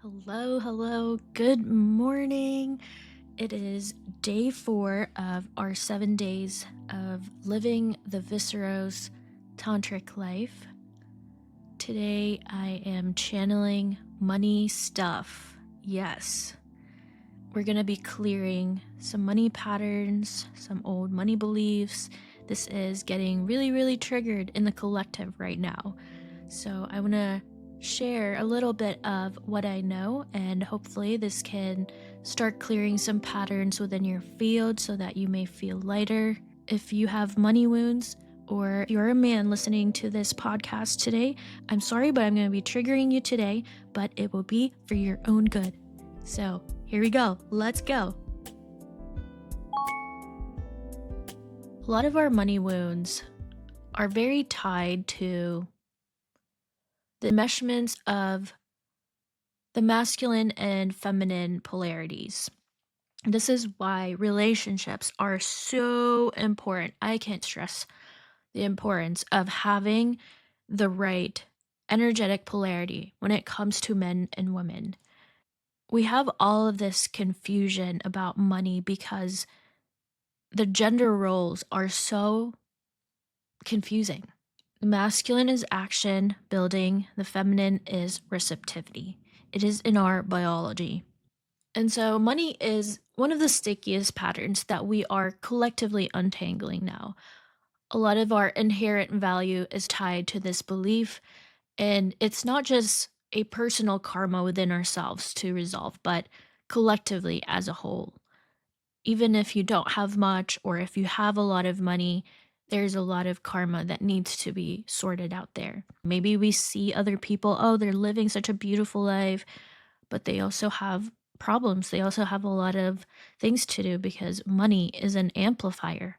Hello, good morning. It is day 4 of our 7 days of living the Visceros tantric life. Today I am channeling money stuff. Yes, we're going to be clearing some money patterns, some old money beliefs. This is getting really triggered in the collective right now. So I want to share a little bit of what I know, and hopefully this can start clearing some patterns within your field so that you may feel lighter. If you have money wounds, or if you're a man listening to this podcast today, I'm sorry, but I'm going to be triggering you today, but it will be for your own good. So here we go. Let's go. A lot of our money wounds are very tied to the enmeshments of the masculine and feminine polarities. This is why relationships are so important. I can't stress the importance of having the right energetic polarity when it comes to men and women. We have all of this confusion about money because the gender roles are so confusing. The masculine is action, building, the feminine is receptivity. It is in our biology. And so money is one of the stickiest patterns that we are collectively untangling now. A lot of our inherent value is tied to this belief, and it's not just a personal karma within ourselves to resolve, but collectively as a whole. Even if you don't have much, or if you have a lot of money, there's a lot of karma that needs to be sorted out there. Maybe we see other people, oh, they're living such a beautiful life, but they also have problems. They also have a lot of things to do because money is an amplifier.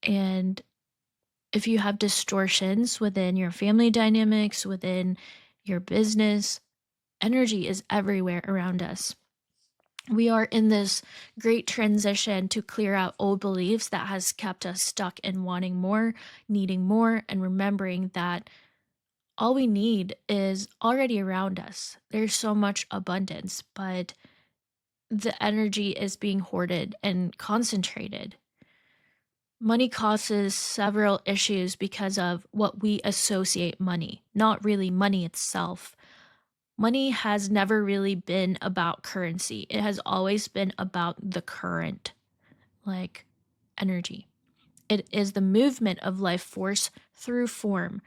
And if you have distortions within your family dynamics, within your business, energy is everywhere around us. We are in this great transition to clear out old beliefs that has kept us stuck in wanting more, needing more, and remembering that all we need is already around us. There's so much abundance, but the energy is being hoarded and concentrated. Money causes several issues because of what we associate money, not really money itself. Money has never really been about currency. It has always been about the current, like energy. It is the movement of life force through form.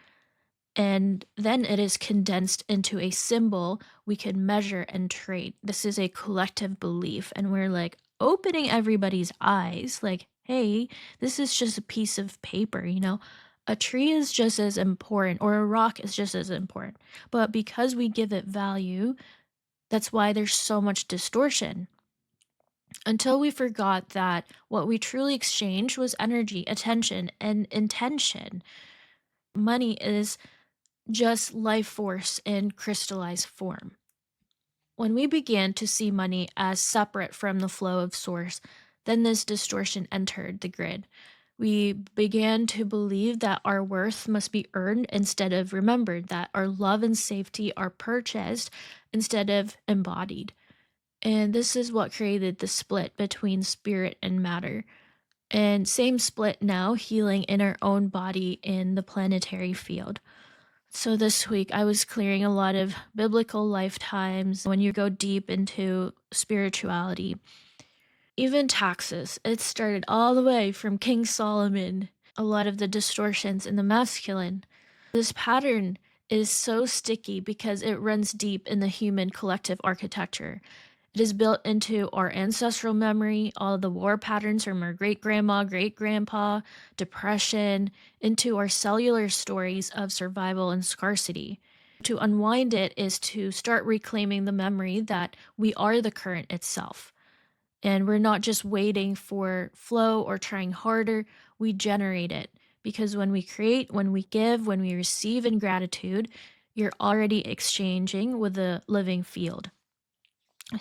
And then it is condensed into a symbol we can measure and trade. This is a collective belief. And we're like opening everybody's eyes like, hey, this is just a piece of paper, you know? A tree is just as important, or a rock is just as important. But because we give it value, that's why there's so much distortion. Until we forgot that what we truly exchanged was energy, attention, and intention. Money is just life force in crystallized form. When we began to see money as separate from the flow of source, then this distortion entered the grid. We began to believe that our worth must be earned instead of remembered, that our love and safety are purchased instead of embodied. And this is what created the split between spirit and matter. And same split now, healing in our own body in the planetary field. So this week I was clearing a lot of biblical lifetimes when you go deep into spirituality. Even taxes, it started all the way from King Solomon. A lot of the distortions in the masculine. This pattern is so sticky because it runs deep in the human collective architecture. It is built into our ancestral memory, all the war patterns from our great grandma, great grandpa, depression, into our cellular stories of survival and scarcity. To unwind it is to start reclaiming the memory that we are the current itself. And we're not just waiting for flow or trying harder, we generate it. Because when we create, when we give, when we receive in gratitude, you're already exchanging with the living field.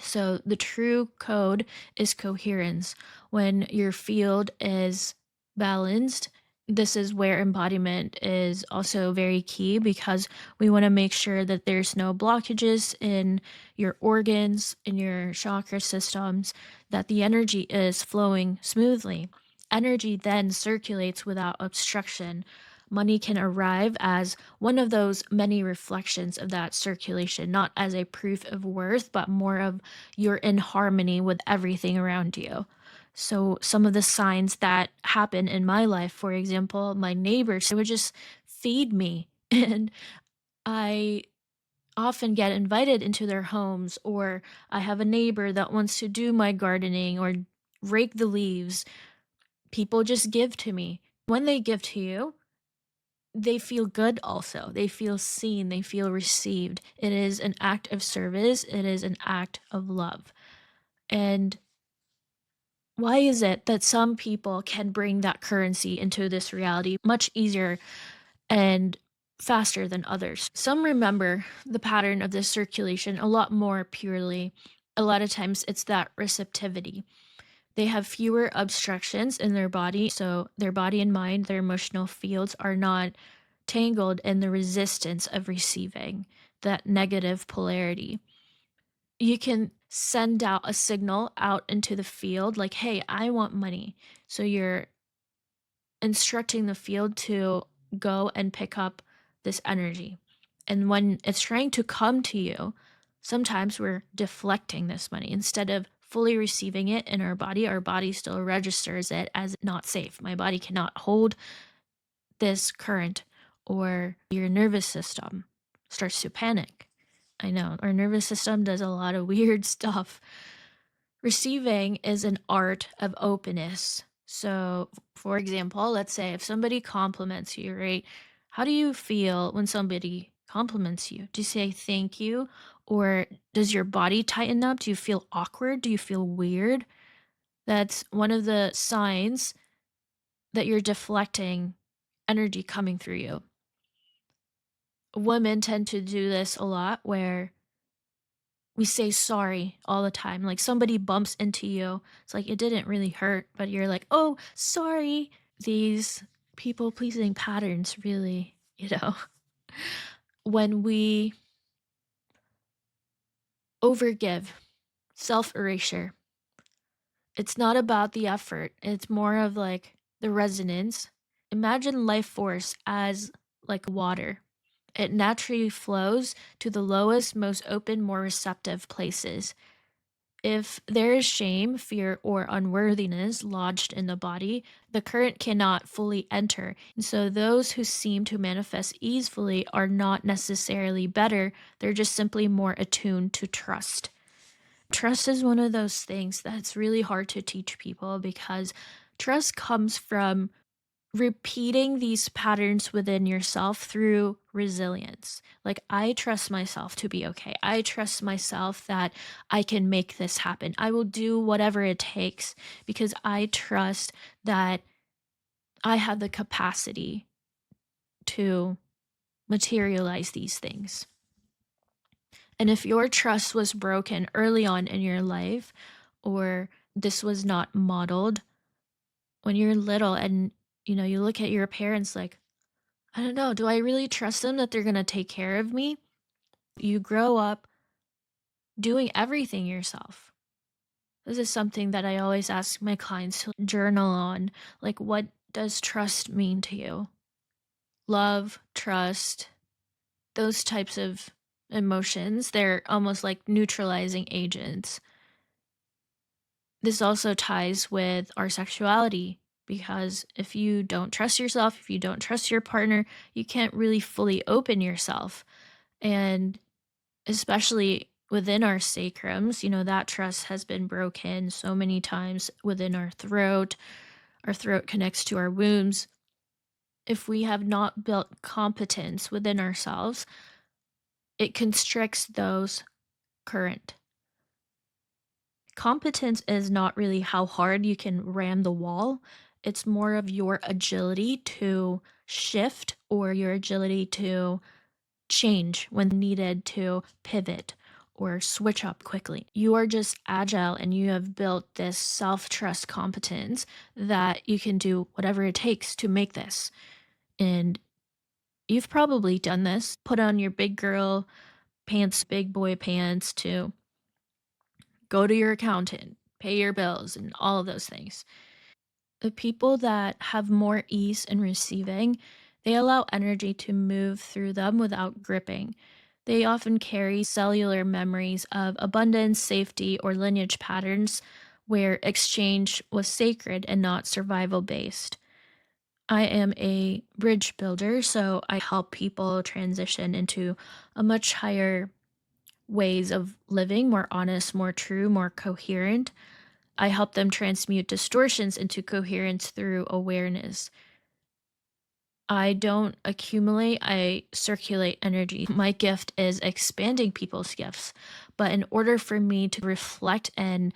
So the true code is coherence. When your field is balanced This is where embodiment is also very key because we want to make sure that there's no blockages in your organs, in your chakra systems, that the energy is flowing smoothly. Energy then circulates without obstruction. Money can arrive as one of those many reflections of that circulation, not as a proof of worth, but more of you're in harmony with everything around you. So some of the signs that happen in my life, for example, my neighbors, they would just feed me and I often get invited into their homes, or I have a neighbor that wants to do my gardening or rake the leaves. People just give to me. When they give to you, they feel good also. They feel seen, they feel received. It is an act of service, it is an act of love. And why is it that some people can bring that currency into this reality much easier and faster than others? Some remember the pattern of this circulation a lot more purely. A lot of times it's that receptivity. They have fewer obstructions in their body, so their body and mind, their emotional fields are not tangled in the resistance of receiving that negative polarity. You can send out a signal out into the field like, "Hey, I want money." So you're instructing the field to go and pick up this energy. And when it's trying to come to you, sometimes we're deflecting this money instead of fully receiving it in our body still registers it as not safe. My body cannot hold this current, or your nervous system starts to panic. I know our nervous system does a lot of weird stuff. Receiving is an art of openness. So, for example, let's say if somebody compliments you, right? How do you feel when somebody compliments you? Do you say thank you? Or does your body tighten up? Do you feel awkward? Do you feel weird? That's one of the signs that you're deflecting energy coming through you. Women tend to do this a lot where we say sorry all the time. Like somebody bumps into you. It's like it didn't really hurt, but you're like, "Oh, sorry." These people pleasing patterns really, when we overgive, self erasure, it's not about the effort. It's more of like the resonance. Imagine life force as like water. It naturally flows to the lowest, most open, more receptive places. If there is shame, fear, or unworthiness lodged in the body, the current cannot fully enter. And so those who seem to manifest easily are not necessarily better, they're just simply more attuned to trust. Trust is one of those things that's really hard to teach people because trust comes from repeating these patterns within yourself through resilience. Like, I trust myself to be okay. I trust myself that I can make this happen. I will do whatever it takes because I trust that I have the capacity to materialize these things. And if your trust was broken early on in your life, or this was not modeled when you're little, and you look at your parents like, I don't know. Do I really trust them that they're going to take care of me? You grow up doing everything yourself. This is something that I always ask my clients to journal on. Like, what does trust mean to you? Love, trust, those types of emotions, they're almost like neutralizing agents. This also ties with our sexuality because if you don't trust yourself, if you don't trust your partner, you can't really fully open yourself. And especially within our sacrums, that trust has been broken so many times within our throat. Our throat connects to our wombs. If we have not built competence within ourselves, it constricts those current. Competence is not really how hard you can ram the wall. It's more of your agility to shift or your agility to change when needed, to pivot, or switch up quickly. You are just agile and you have built this self trust competence that you can do whatever it takes to make this. And you've probably done this. Put on your big girl pants, big boy pants to go to your accountant, pay your bills, and all of those things. The people that have more ease in receiving, they allow energy to move through them without gripping. They often carry cellular memories of abundance, safety, or lineage patterns where exchange was sacred and not survival based. I am a bridge builder, so I help people transition into a much higher ways of living, more honest, more true, more coherent. I help them transmute distortions into coherence through awareness. I don't accumulate, I circulate energy. My gift is expanding people's gifts. But in order for me to reflect and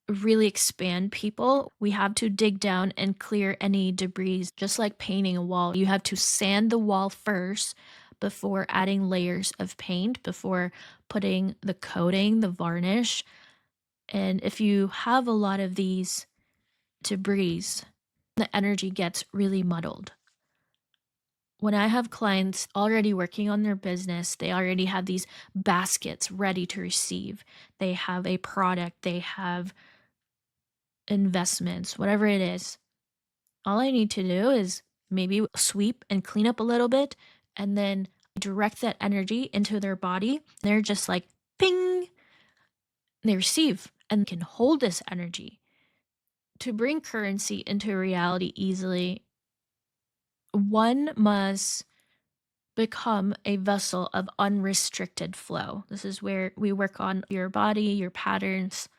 really expand people, we have to dig down and clear any debris, just like painting a wall. You have to sand the wall first before adding layers of paint, before putting the coating, the varnish. And if you have a lot of these debris, the energy gets really muddled. When I have clients already working on their business, they already have these baskets ready to receive. They have a product, they have investments, whatever it is. All I need to do is maybe sweep and clean up a little bit and then direct that energy into their body. They're just like ping, they receive and can hold this energy. To bring currency into reality easily, one must become a vessel of unrestricted flow. This is where we work on your body, your patterns.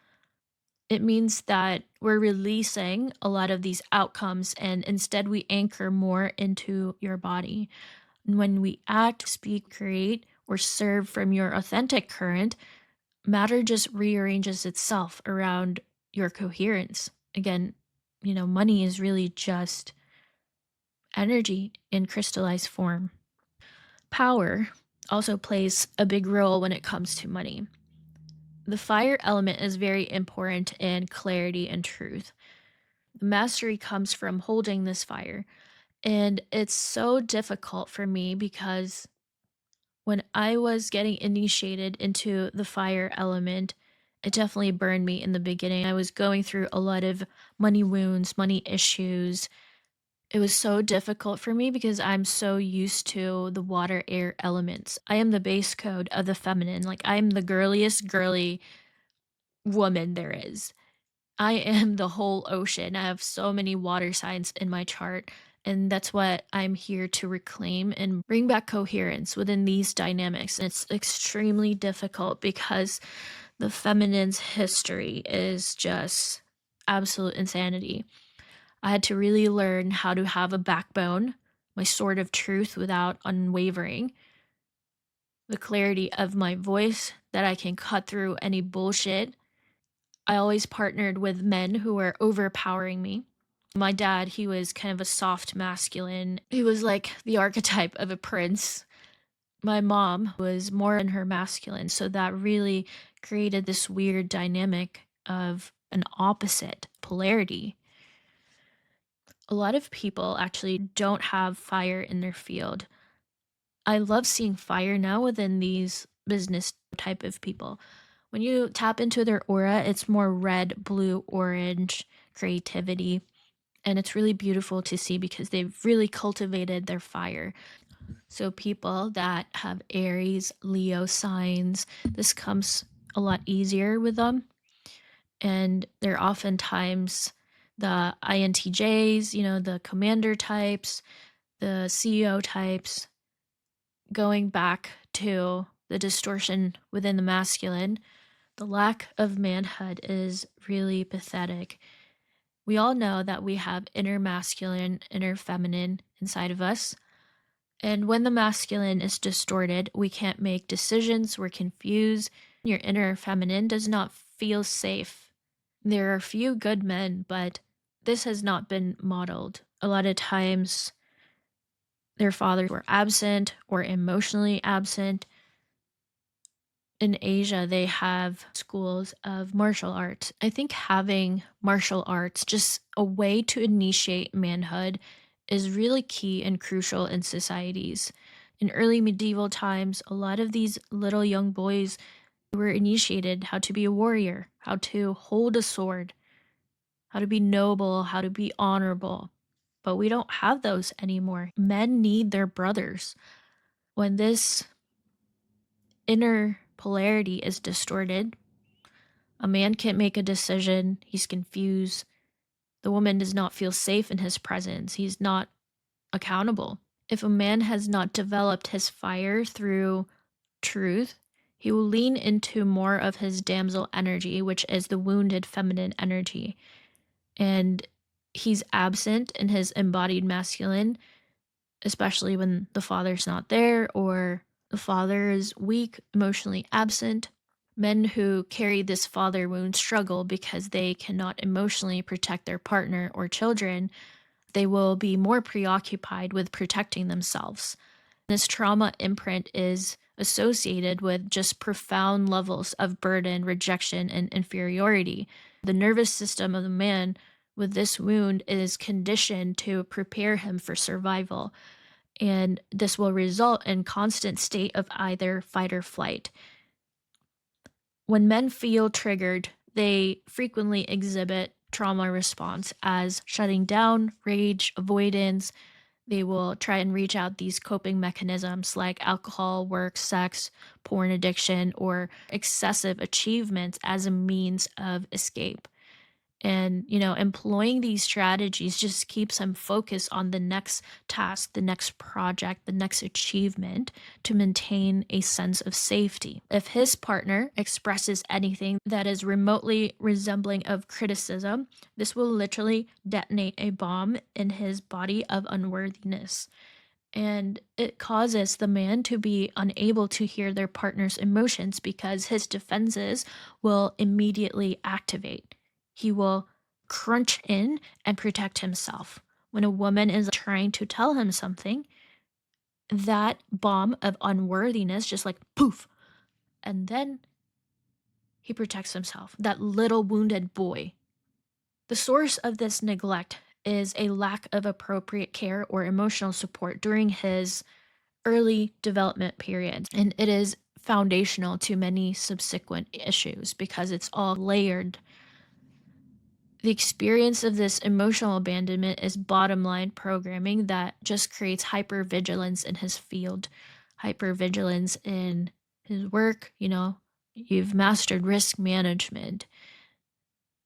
It means that we're releasing a lot of these outcomes and instead we anchor more into your body. And when we act, speak, create, or serve from your authentic current, matter just rearranges itself around your coherence. Again, money is really just energy in crystallized form. Power also plays a big role when it comes to money. The fire element is very important in clarity and truth. The mastery comes from holding this fire. And it's so difficult for me because when I was getting initiated into the fire element, it definitely burned me in the beginning. I was going through a lot of money wounds, money issues. It was so difficult for me because I'm so used to the water air elements. I am the base code of the feminine. Like, I'm the girliest girly woman there is. I am the whole ocean. I have so many water signs in my chart. And that's what I'm here to reclaim and bring back coherence within these dynamics. And it's extremely difficult because the feminine's history is just absolute insanity. I had to really learn how to have a backbone, my sword of truth without unwavering, the clarity of my voice that I can cut through any bullshit. I always partnered with men who were overpowering me. My dad, he was kind of a soft masculine. He was like the archetype of a prince. My mom was more in her masculine, so that really created this weird dynamic of an opposite polarity. A lot of people actually don't have fire in their field. I love seeing fire now within these business type of people. When you tap into their aura, it's more red, blue, orange creativity. And it's really beautiful to see because they've really cultivated their fire. So, people that have Aries, Leo signs, this comes a lot easier with them. And they're oftentimes the INTJs, the commander types, the CEO types, going back to the distortion within the masculine. The lack of manhood is really pathetic. We all know that we have inner masculine, inner feminine inside of us. And when the masculine is distorted, we can't make decisions, we're confused. Your inner feminine does not feel safe. There are few good men, but this has not been modeled. A lot of times, their fathers were absent or emotionally absent. In Asia, they have schools of martial arts. I think having martial arts, just a way to initiate manhood, is really key and crucial in societies. In early medieval times, a lot of these little young boys were initiated how to be a warrior, how to hold a sword, how to be noble, how to be honorable. But we don't have those anymore. Men need their brothers. When this inner polarity is distorted, a man can't make a decision. He's confused. The woman does not feel safe in his presence. He's not accountable. If a man has not developed his fire through truth, he will lean into more of his damsel energy, which is the wounded feminine energy. And he's absent in his embodied masculine, especially when the father's not there or the father is weak, emotionally absent. Men who carry this father wound struggle because they cannot emotionally protect their partner or children. They will be more preoccupied with protecting themselves. This trauma imprint is associated with just profound levels of burden, rejection, and inferiority. The nervous system of the man with this wound is conditioned to prepare him for survival, and this will result in constant state of either fight or flight. When men feel triggered, they frequently exhibit trauma response as shutting down, rage, avoidance. They will try and reach out these coping mechanisms like alcohol, work, sex, porn addiction, or excessive achievements as a means of escape. And, employing these strategies just keeps him focused on the next task, the next project, the next achievement to maintain a sense of safety. If his partner expresses anything that is remotely resembling of criticism, this will literally detonate a bomb in his body of unworthiness. And it causes the man to be unable to hear their partner's emotions because his defenses will immediately activate. He will crunch in and protect himself. When a woman is trying to tell him something, that bomb of unworthiness just like poof, and then he protects himself. That little wounded boy. The source of this neglect is a lack of appropriate care or emotional support during his early development periods, and it is foundational to many subsequent issues because it's all layered. The experience of this emotional abandonment is bottom line programming that just creates hypervigilance in his field, hypervigilance in his work. You've mastered risk management.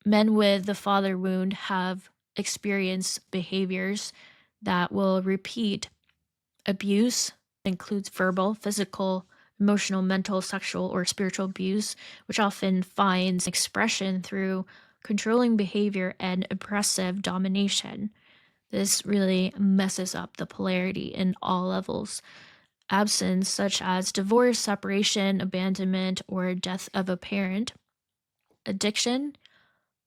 Men with the father wound have experienced behaviors that will repeat. Abuse includes verbal, physical, emotional, mental, sexual, or spiritual abuse, which often finds expression through controlling behavior and oppressive domination. This really messes up the polarity in all levels. Absence, such as divorce, separation, abandonment, or death of a parent. Addiction.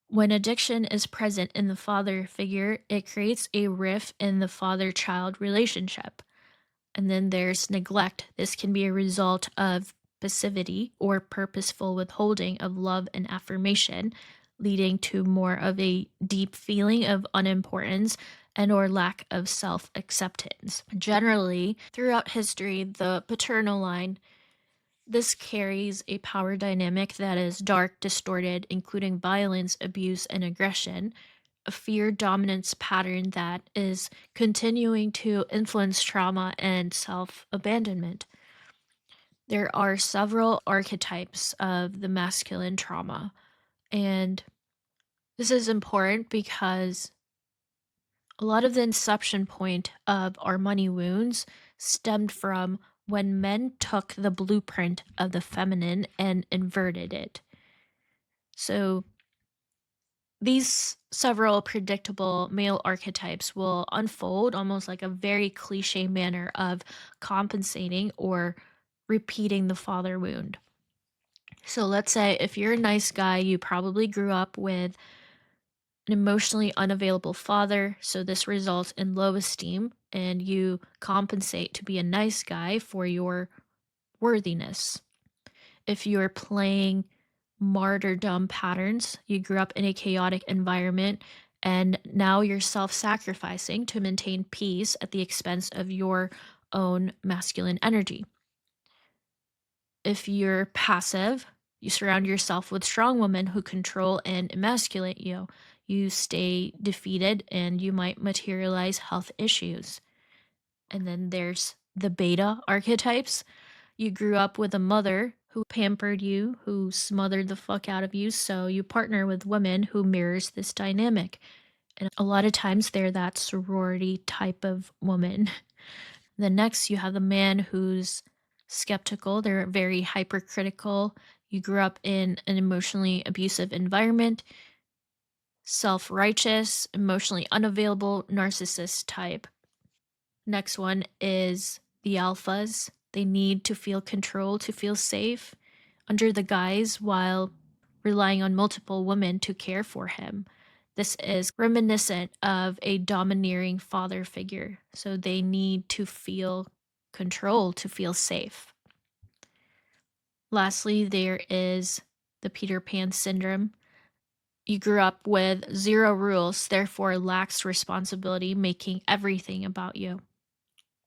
When addiction is present in the father figure, it creates a rift in the father child relationship. And then there's neglect. This can be a result of passivity or purposeful withholding of love and affirmation, leading to more of a deep feeling of unimportance and or lack of self-acceptance. Generally, throughout history, the paternal line, this carries a power dynamic that is dark, distorted, including violence, abuse, and aggression, a fear dominance pattern that is continuing to influence trauma and self abandonment. There are several archetypes of the masculine trauma, and this is important because a lot of the inception point of our money wounds stemmed from when men took the blueprint of the feminine and inverted it. So these several predictable male archetypes will unfold almost like a very cliche manner of compensating or repeating the father wound. So let's say if you're a nice guy, you probably grew up with an emotionally unavailable father, so this results in low esteem, and you compensate to be a nice guy for your worthiness. If you're playing martyrdom patterns, you grew up in a chaotic environment and now you're self sacrificing to maintain peace at the expense of your own masculine energy. If you're passive, you surround yourself with strong women who control and emasculate you. You stay defeated and you might materialize health issues. And then there's the beta archetypes. You grew up with a mother who pampered you, who smothered the fuck out of you, so you partner with women who mirrors this dynamic. And a lot of times they're that sorority type of woman. Then next you have the man who's skeptical, they're very hypercritical. You grew up in an emotionally abusive environment, self-righteous, emotionally unavailable, narcissist type. Next one is the alphas. They need to feel control to feel safe under the guise while relying on multiple women to care for him. This is reminiscent of a domineering father figure. So they need to feel control to feel safe. Lastly, there is the Peter Pan syndrome. You grew up with zero rules, therefore lacks responsibility, making everything about you.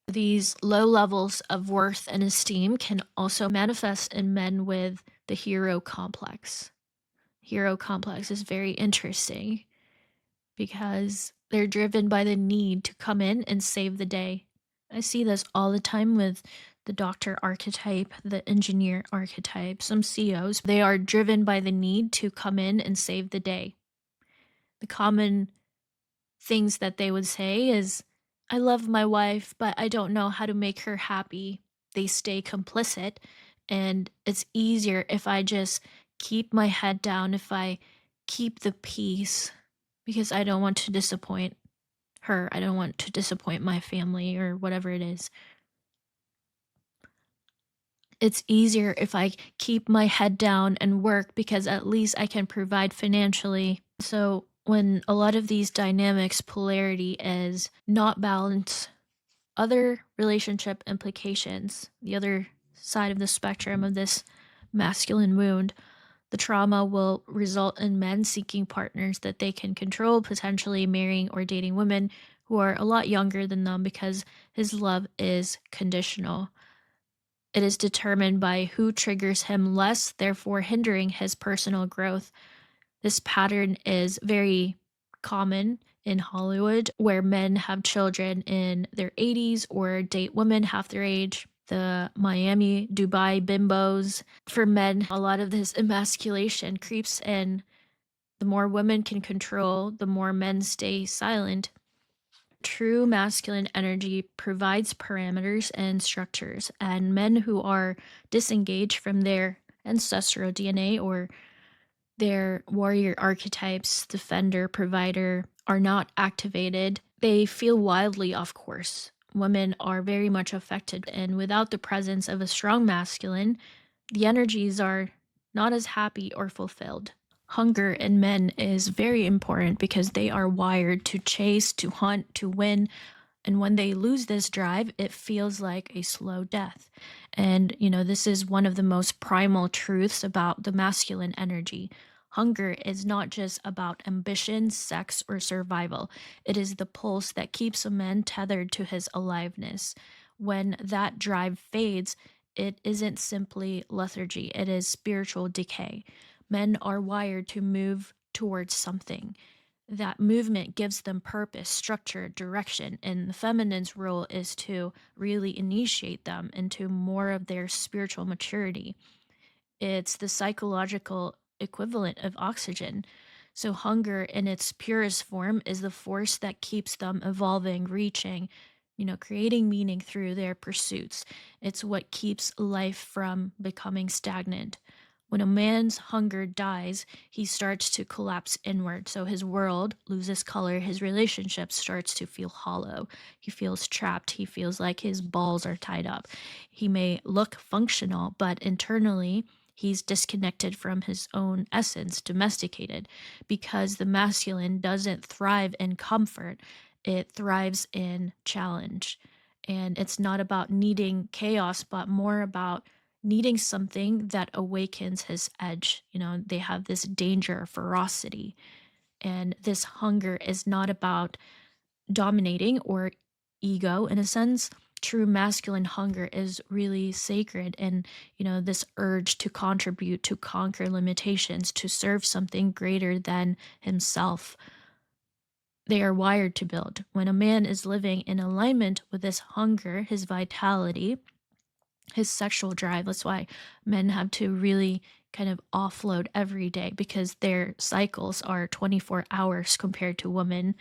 These low levels of worth and esteem can also manifest in men with the hero complex. Hero complex is very interesting because they're driven by the need to come in and save the day. I see this all the time with the doctor archetype, the engineer archetype, some CEOs. They are driven by the need to come in and save the day. The common things that they would say is, I love my wife, but I don't know how to make her happy. They stay complicit, and it's easier if I just keep my head down, if I keep the peace, because I don't want to disappoint her. I don't want to disappoint my family or whatever it is. It's easier if I keep my head down and work because at least I can provide financially. So, when a lot of these dynamics, polarity is not balanced, other relationship implications, the other side of the spectrum of this masculine wound, the trauma will result in men seeking partners that they can control, potentially marrying or dating women who are a lot younger than them because his love is conditional. It is determined by who triggers him less, therefore hindering his personal growth. This pattern is very common in Hollywood, where men have children in their 80s or date women half their age. The Miami, Dubai bimbos. For men, a lot of this emasculation creeps in. The more women can control, the more men stay silent. True masculine energy provides parameters and structures, and men who are disengaged from their ancestral DNA or their warrior archetypes, defender, provider, are not activated. They feel wildly off course. Women are very much affected, and without the presence of a strong masculine, the energies are not as happy or fulfilled. Hunger in men is very important because they are wired to chase, to hunt, to win, and when they lose this drive, it feels like a slow death. And, this is one of the most primal truths about the masculine energy. Hunger is not just about ambition, sex, or survival. It is the pulse that keeps a man tethered to his aliveness. When that drive fades, it isn't simply lethargy, it is spiritual decay. Men are wired to move towards something. That movement gives them purpose, structure, direction, and the feminine's role is to really initiate them into more of their spiritual maturity. It's the psychological equivalent of oxygen. So, hunger in its purest form is the force that keeps them evolving, reaching, creating meaning through their pursuits. It's what keeps life from becoming stagnant. When a man's hunger dies, he starts to collapse inward. So his world loses color, his relationship starts to feel hollow. He feels trapped, he feels like his balls are tied up. He may look functional, but internally, he's disconnected from his own essence, domesticated, because the masculine doesn't thrive in comfort, it thrives in challenge. And it's not about needing chaos, but more about needing something that awakens his edge. They have this danger, ferocity, and this hunger is not about dominating or ego in a sense. True masculine hunger is really sacred, and this urge to contribute, to conquer limitations, to serve something greater than himself. They are wired to build. When a man is living in alignment with this hunger, his vitality, his sexual drive, that's why men have to really kind of offload every day because their cycles are 24 hours compared to women.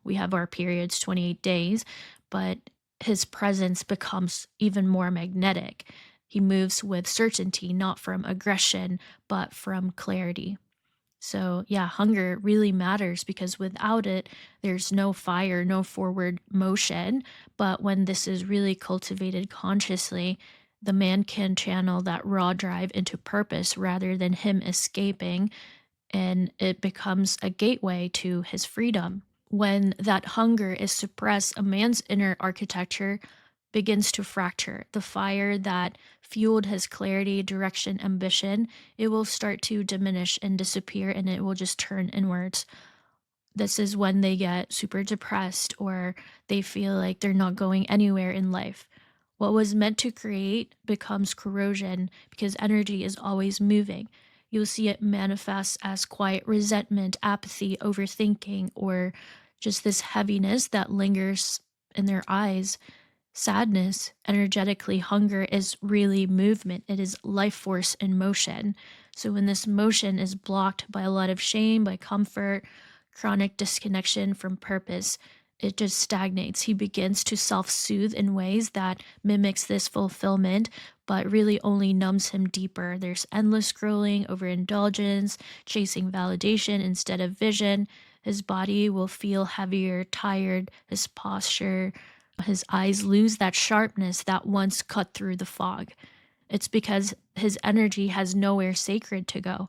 We have our periods 28 days, but his presence becomes even more magnetic. He moves with certainty, not from aggression, but from clarity. So, yeah, hunger really matters because without it, there's no fire, no forward motion. But when this is really cultivated consciously, the man can channel that raw drive into purpose rather than him escaping, and it becomes a gateway to his freedom. When that hunger is suppressed, a man's inner architecture begins to fracture. The fire that fueled his clarity, direction, ambition, it will start to diminish and disappear, and it will just turn inwards. This is when they get super depressed or they feel like they're not going anywhere in life. What was meant to create becomes corrosion because energy is always moving. You'll see it manifest as quiet resentment, apathy, overthinking, or just this heaviness that lingers in their eyes. Sadness, energetically, hunger is really movement. It is life force in motion. So when this motion is blocked by a lot of shame, by comfort, chronic disconnection from purpose, it just stagnates. He begins to self-soothe in ways that mimics this fulfillment, but really only numbs him deeper. There's endless scrolling, overindulgence, chasing validation instead of vision. His body will feel heavier, tired, his posture, his eyes lose that sharpness that once cut through the fog. It's because his energy has nowhere sacred to go.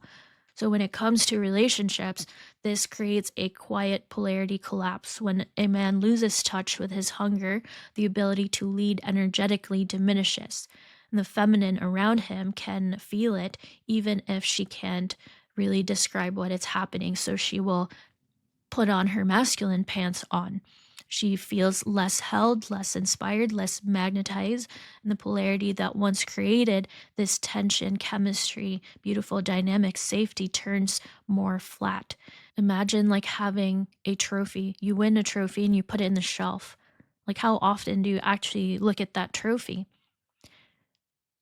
So when it comes to relationships, this creates a quiet polarity collapse. When a man loses touch with his hunger, the ability to lead energetically diminishes. And the feminine around him can feel it, even if she can't really describe what is happening. So she will put on her masculine pants on. She feels less held, less inspired, less magnetized, and the polarity that once created this tension, chemistry, beautiful dynamic safety turns more flat. Imagine like having a trophy. You win a trophy and you put it in the shelf. Like, how often do you actually look at that trophy?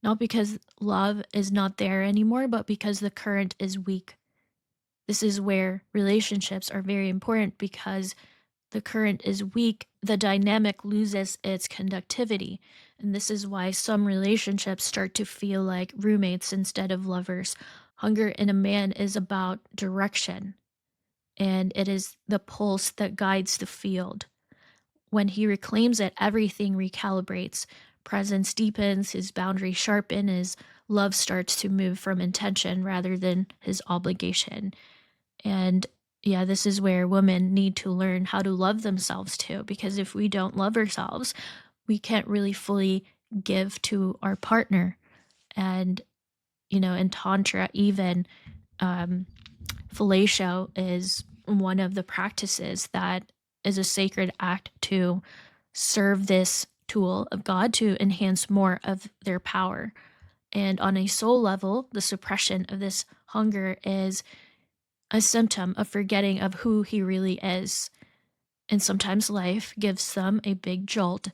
Not because love is not there anymore, but because the current is weak. This is where relationships are very important because the current is weak, the dynamic loses its conductivity. And this is why some relationships start to feel like roommates instead of lovers. Hunger in a man is about direction, and it is the pulse that guides the field. When he reclaims it, everything recalibrates. Presence deepens, his boundaries sharpen, his love starts to move from intention rather than his obligation. And yeah, this is where women need to learn how to love themselves too, because if we don't love ourselves, we can't really fully give to our partner. And, in Tantra, even um, fellatio is one of the practices that is a sacred act to serve this tool of God to enhance more of their power. And on a soul level, the suppression of this hunger is a symptom of forgetting of who he really is. And sometimes life gives them a big jolt.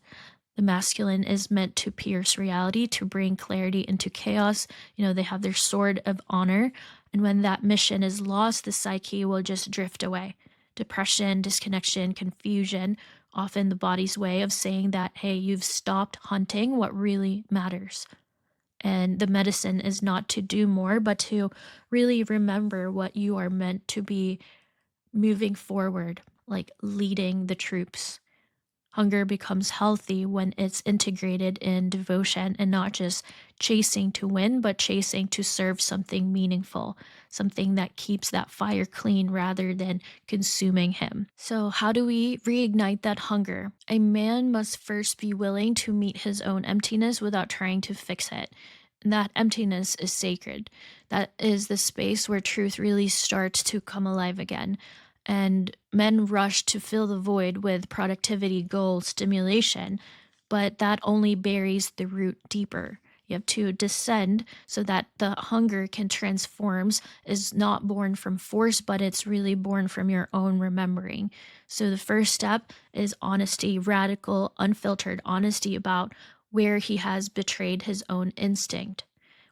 The masculine is meant to pierce reality, to bring clarity into chaos. They have their sword of honor. And when that mission is lost, the psyche will just drift away. Depression, disconnection, confusion, often the body's way of saying that, hey, you've stopped hunting what really matters. And the medicine is not to do more, but to really remember what you are meant to be moving forward, like leading the troops. Hunger becomes healthy when it's integrated in devotion and not just chasing to win, but chasing to serve something meaningful, something that keeps that fire clean rather than consuming him. So, how do we reignite that hunger? A man must first be willing to meet his own emptiness without trying to fix it. And that emptiness is sacred. That is the space where truth really starts to come alive again. And men rush to fill the void with productivity, goal, stimulation, but that only buries the root deeper. You have to descend so that the hunger can transforms is not born from force, but it's really born from your own remembering. So the first step is honesty, radical, unfiltered honesty about where he has betrayed his own instinct,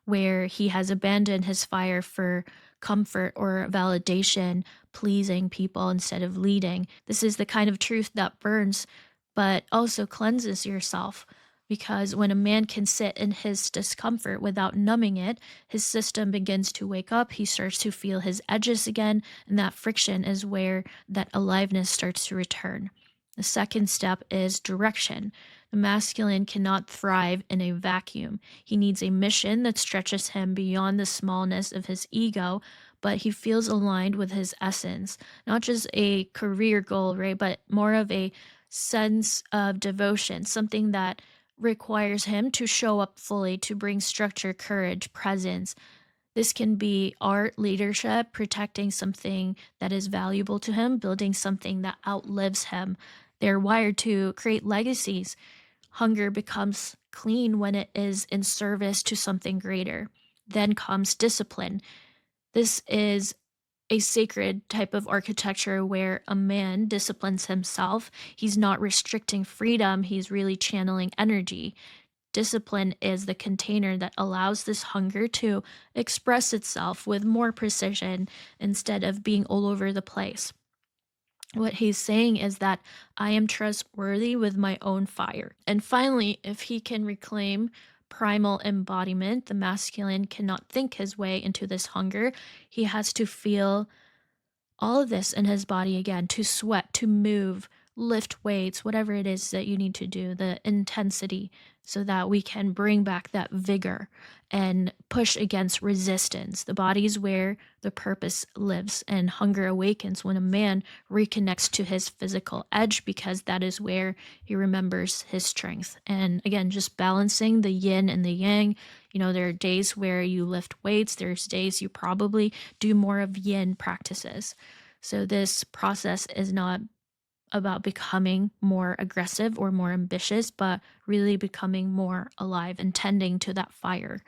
where he has abandoned his fire for comfort or validation, pleasing people instead of leading. This is the kind of truth that burns, but also cleanses yourself. Because when a man can sit in his discomfort without numbing it, his system begins to wake up. He starts to feel his edges again, and that friction is where that aliveness starts to return. The second step is direction. The masculine cannot thrive in a vacuum. He needs a mission that stretches him beyond the smallness of his ego, but he feels aligned with his essence. Not just a career goal, right? But more of a sense of devotion, something that requires him to show up fully, to bring structure, courage, presence. This can be art, leadership, protecting something that is valuable to him, building something that outlives him. They're wired to create legacies. Hunger becomes clean when it is in service to something greater. Then comes discipline. This is a sacred type of architecture where a man disciplines himself. He's not restricting freedom, he's really channeling energy. Discipline is the container that allows this hunger to express itself with more precision instead of being all over the place. What he's saying is that I am trustworthy with my own fire. And finally, if he can reclaim primal embodiment, the masculine cannot think his way into this hunger. He has to feel all of this in his body again, to sweat, to move, lift weights, whatever it is that you need to do, the intensity, so that we can bring back that vigor and push against resistance. The body is where the purpose lives, and hunger awakens when a man reconnects to his physical edge because that is where he remembers his strength. And again, just balancing the yin and the yang. There are days where you lift weights, there's days you probably do more of yin practices. So this process is not about becoming more aggressive or more ambitious, but really becoming more alive and tending to that fire.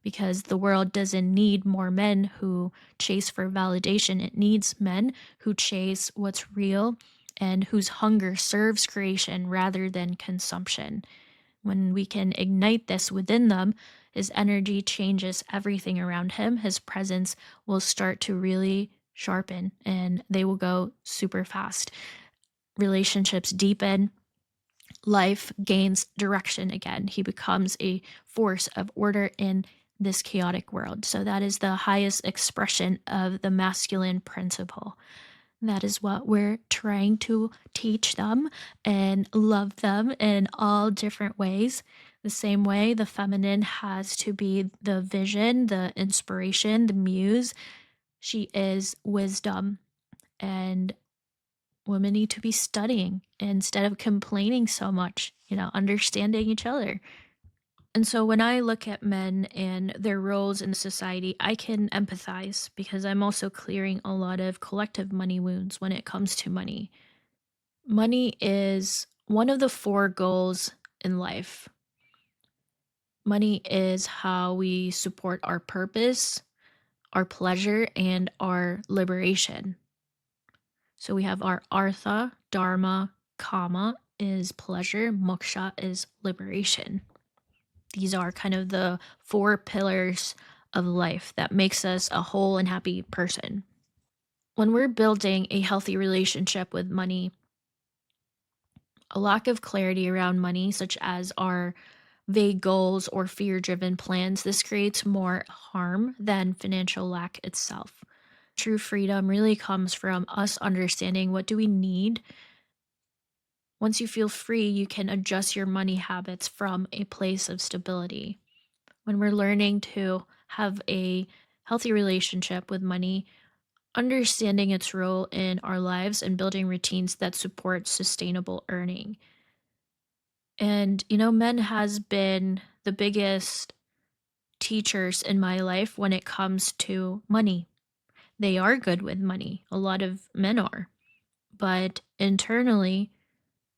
Because the world doesn't need more men who chase for validation. It needs men who chase what's real and whose hunger serves creation rather than consumption. When we can ignite this within them, his energy changes everything around him. His presence will start to really sharpen and they will go super fast. Relationships deepen, life gains direction again. He becomes a force of order in this chaotic world. So, that is the highest expression of the masculine principle. That is what we're trying to teach them and love them in all different ways. The same way the feminine has to be the vision, the inspiration, the muse. She is wisdom. And women need to be studying instead of complaining so much, understanding each other. And so when I look at men and their roles in society, I can empathize because I'm also clearing a lot of collective money wounds when it comes to money. Money is one of the four goals in life. Money is how we support our purpose, our pleasure, and our liberation. So we have our artha, dharma, kama is pleasure, moksha is liberation. These are kind of the four pillars of life that makes us a whole and happy person. When we're building a healthy relationship with money, a lack of clarity around money, such as our vague goals or fear driven plans, this creates more harm than financial lack itself. True freedom really comes from us understanding what do we need. Once you feel free, you can adjust your money habits from a place of stability. When we're learning to have a healthy relationship with money, understanding its role in our lives and building routines that support sustainable earning. And, men has been the biggest teachers in my life when it comes to money. They are good with money. A lot of men are. But internally,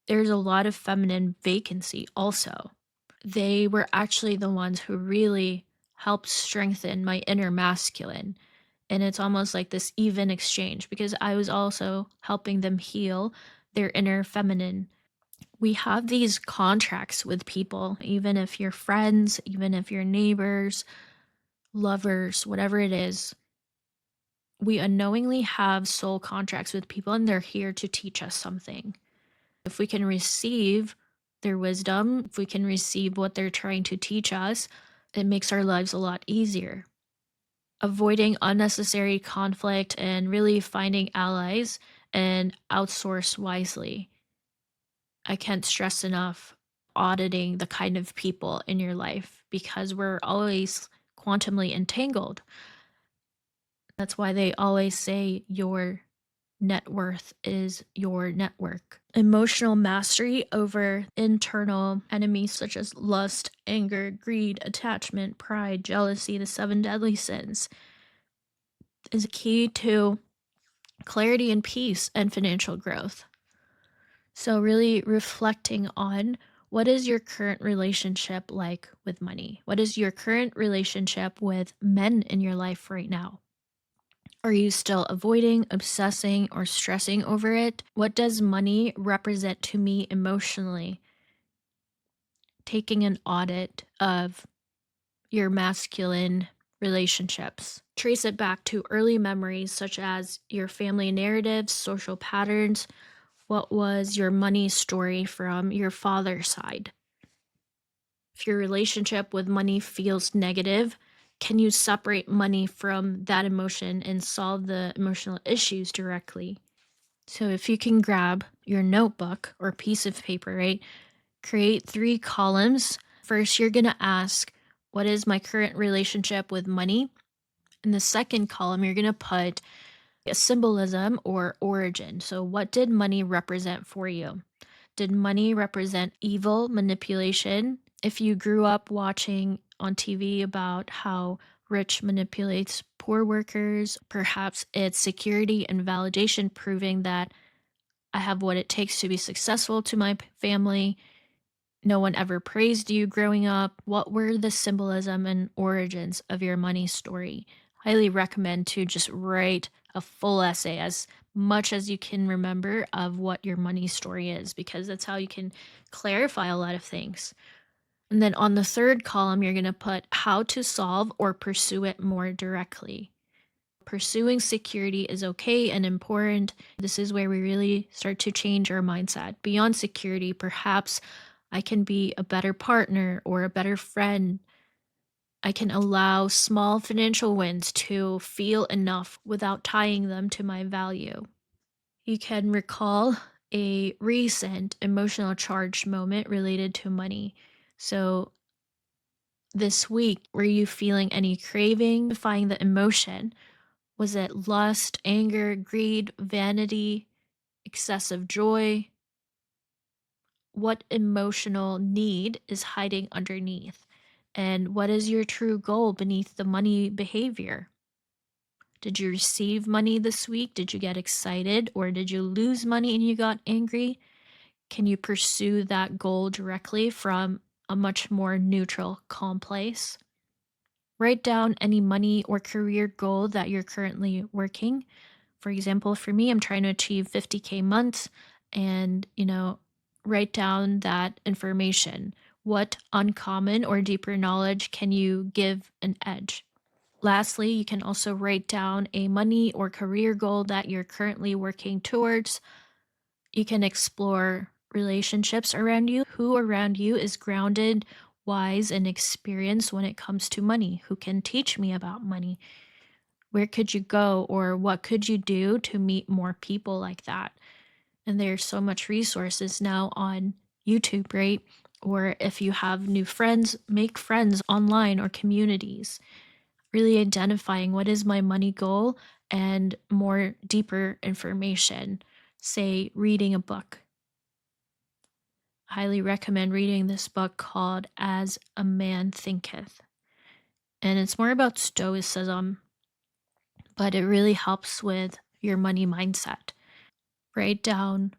there's a lot of feminine vacancy also. They were actually the ones who really helped strengthen my inner masculine. And it's almost like this even exchange because I was also helping them heal their inner feminine. We have these contracts with people, even if you're friends, even if you're neighbors, lovers, whatever it is. We unknowingly have soul contracts with people, and they're here to teach us something. If we can receive their wisdom, if we can receive what they're trying to teach us, it makes our lives a lot easier. Avoiding unnecessary conflict and really finding allies and outsource wisely. I can't stress enough auditing the kind of people in your life because we're always quantumly entangled. That's why they always say your net worth is your network. Emotional mastery over internal enemies such as lust, anger, greed, attachment, pride, jealousy, the seven deadly sins is a key to clarity and peace and financial growth. So, really reflecting on what is your current relationship like with money? What is your current relationship with men in your life right now? Are you still avoiding, obsessing, or stressing over it? What does money represent to me emotionally? Taking an audit of your masculine relationships. Trace it back to early memories such as your family narratives, social patterns. What was your money story from your father's side? If your relationship with money feels negative, can you separate money from that emotion and solve the emotional issues directly? So if you can grab your notebook or piece of paper, right? Create 3 columns. First, you're going to ask, what is my current relationship with money? In the second column, you're going to put a symbolism or origin. So, what did money represent for you? Did money represent evil, manipulation? If you grew up watching on TV about how rich manipulates poor workers, perhaps it's security and validation proving that I have what it takes to be successful to my family. No one ever praised you growing up. What were the symbolism and origins of your money story? Highly recommend to just write a full essay as much as you can remember of what your money story is because that's how you can clarify a lot of things. And then on the third column, you're going to put how to solve or pursue it more directly. Pursuing security is okay and important. This is where we really start to change our mindset. Beyond security, perhaps I can be a better partner or a better friend. I can allow small financial wins to feel enough without tying them to my value. You can recall a recent emotional charged moment related to money. So, this week, were you feeling any craving, defying the emotion? Was it lust, anger, greed, vanity, excessive joy? What emotional need is hiding underneath? And what is your true goal beneath the money behavior? Did you receive money this week? Did you get excited? Or did you lose money and you got angry? Can you pursue that goal directly from a much more neutral, calm place? Write down any money or career goal that you're currently working. For example, for me, I'm trying to achieve 50K months and, write down that information. What uncommon or deeper knowledge can you give an edge? Lastly, you can also write down a money or career goal that you're currently working towards. You can explore relationships around you. Who around you is grounded, wise, and experienced when it comes to money? Who can teach me about money? Where could you go or what could you do to meet more people like that? And there's so much resources now on YouTube, right? Or if you have new friends, make friends online or communities. Really identifying what is my money goal and more deeper information. Say reading a book. Highly recommend reading this book called As a Man Thinketh. and it's more about stoicism, but it really helps with your money mindset. Write down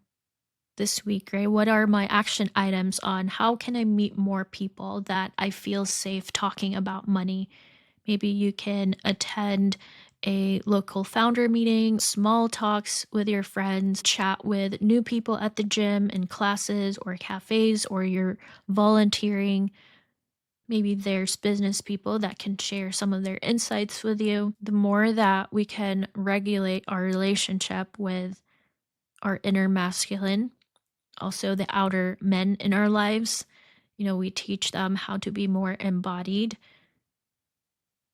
this week, right? What are my action items on how can I meet more people that I feel safe talking about money? Maybe you can attend a local founder meeting, small talks with your friends, chat with new people at the gym and classes or cafes, or you're volunteering. Maybe there's business people that can share some of their insights with you. The more that we can regulate our relationship with our inner masculine, also the outer men in our lives, we teach them how to be more embodied.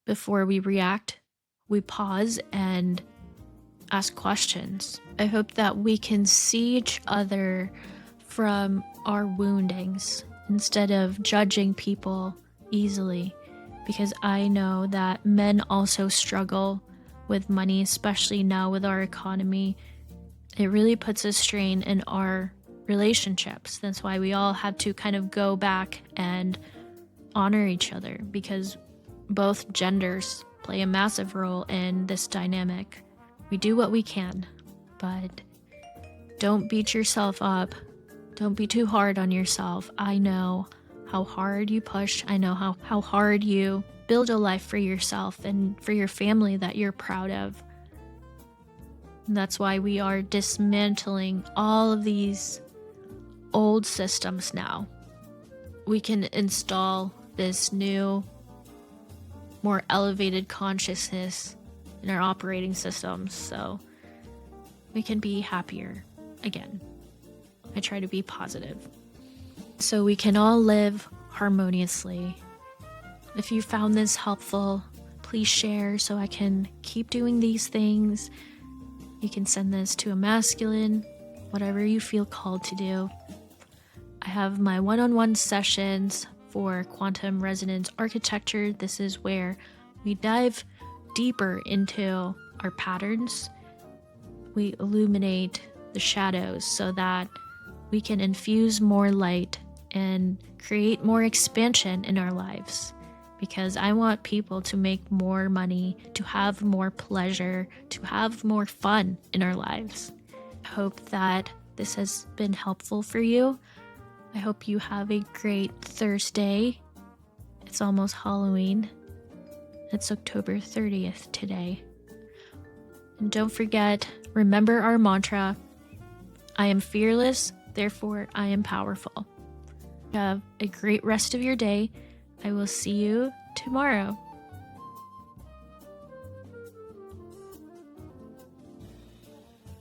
Before we react, we pause and ask questions. I hope that we can see each other from our woundings instead of judging people easily, because I know that men also struggle with money, especially now with our economy. It really puts a strain in our relationships. That's why we all have to kind of go back and honor each other, because both genders play a massive role in this dynamic. We do what we can, but don't beat yourself up. Don't be too hard on yourself. I know how hard you push. I know how hard you build a life for yourself and for your family that you're proud of. And that's why we are dismantling all of these old systems now. We can install this new, more elevated consciousness in our operating systems so we can be happier again. I try to be positive so we can all live harmoniously. If you found this helpful, please share so I can keep doing these things. You can send this to a masculine, whatever you feel called to do. I have my one-on-one sessions for quantum resonance architecture. This is where we dive deeper into our patterns. We illuminate the shadows so that we can infuse more light and create more expansion in our lives. Because I want people to make more money, to have more pleasure, to have more fun in our lives. I hope that this has been helpful for you. I hope you have a great Thursday. It's almost Halloween. It's October 30th today. And don't forget, remember our mantra, I am fearless, therefore I am powerful. Have a great rest of your day. I will see you tomorrow.